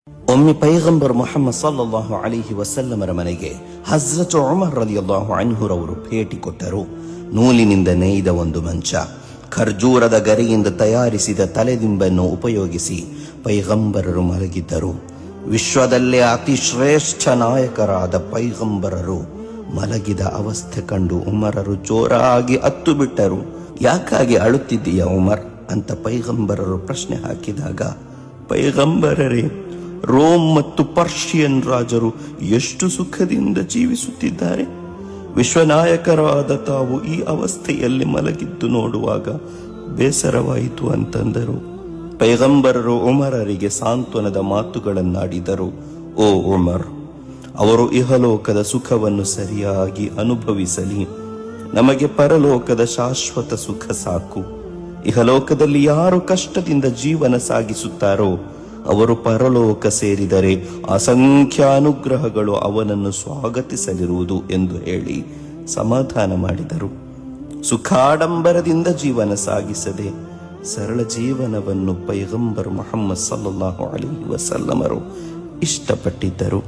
ಒಮ್ಮೆ ಪೈಗಂಬರ್ ಮುಹಮ್ಮದ್ ಸಲ್ಲಲ್ಲಾಹು ಅಲೈಹಿ ವಸಲ್ಲಮರ ಮನೆಗೆ ಹಜ್ರತ್ ಉಮರ್ ರಲಿಯಲ್ಲಾಹು ಅನ್ಹುರವರು ಭೇಟಿ ಕೊಟ್ಟರು. ನೂಲಿನಿಂದ ನೇಯ್ದ ಒಂದು ಮಂಚ, ಖರ್ಜೂರದ ಗರಿಯಿಂದ ತಯಾರಿಸಿದ ತಲೆದಿಂಬನ್ನು ಉಪಯೋಗಿಸಿ ಪೈಗಂಬರರು ಮಲಗಿದ್ದರು. ವಿಶ್ವದಲ್ಲೇ ಅತಿ ಶ್ರೇಷ್ಠ ನಾಯಕರಾದ ಪೈಗಂಬರರು ಮಲಗಿದ ಅವಸ್ಥೆ ಕಂಡು ಉಮರರು ಜೋರಾಗಿ ಅತ್ತು ಬಿಟ್ಟರು. ಯಾಕಾಗಿ ಅಳುತ್ತಿದ್ದೀಯ ಉಮರ್ ಅಂತ ಪೈಗಂಬರರು ಪ್ರಶ್ನೆ ಹಾಕಿದಾಗ, ಪೈಗಂಬರರೇ, ರೋಮ್ ಮತ್ತು ಪರ್ಷಿಯನ್ ರಾಜರು ಎಷ್ಟು ಸುಖದಿಂದ ಜೀವಿಸುತ್ತಿದ್ದಾರೆ. ವಿಶ್ವನಾಯಕರಾದ ತಾವು ಈ ಅವಸ್ಥೆಯಲ್ಲಿ ಮಲಗಿದ್ದು ನೋಡುವಾಗ ಬೇಸರವಾಯಿತು ಅಂತಂದರು. ಪೈಗಂಬರರು ಉಮರರಿಗೆ ಸಾಂತ್ವನದ ಮಾತುಗಳನ್ನಾಡಿದರು. ಓ ಉಮರ್, ಅವರು ಇಹಲೋಕದ ಸುಖವನ್ನು ಸರಿಯಾಗಿ ಅನುಭವಿಸಲಿ. ನಮಗೆ ಪರಲೋಕದ ಶಾಶ್ವತ ಸುಖ ಸಾಕು. ಇಹಲೋಕದಲ್ಲಿ ಯಾರು ಕಷ್ಟದಿಂದ ಜೀವನ ಸಾಗಿಸುತ್ತಾರೋ ಅವರು ಪರಲೋಕ ಸೇರಿದರೆ ಅಸಂಖ್ಯ ಅನುಗ್ರಹಗಳು ಅವನನ್ನು ಸ್ವಾಗತಿಸಲಿರುವುದು ಎಂದು ಹೇಳಿ ಸಮಾಧಾನ ಮಾಡಿದರು. ಸುಖಾಡಂಬರದಿಂದ ಜೀವನ ಸಾಗಿಸದೆ ಸರಳ ಜೀವನವನ್ನು ಪೈಗಂಬರ್ ಮುಹಮ್ಮದ್ ಸಲ್ಲಲ್ಲಾಹು ಅಲೈಹಿ ವಸಲ್ಲಮರು ಇಷ್ಟಪಟ್ಟಿದ್ದರು.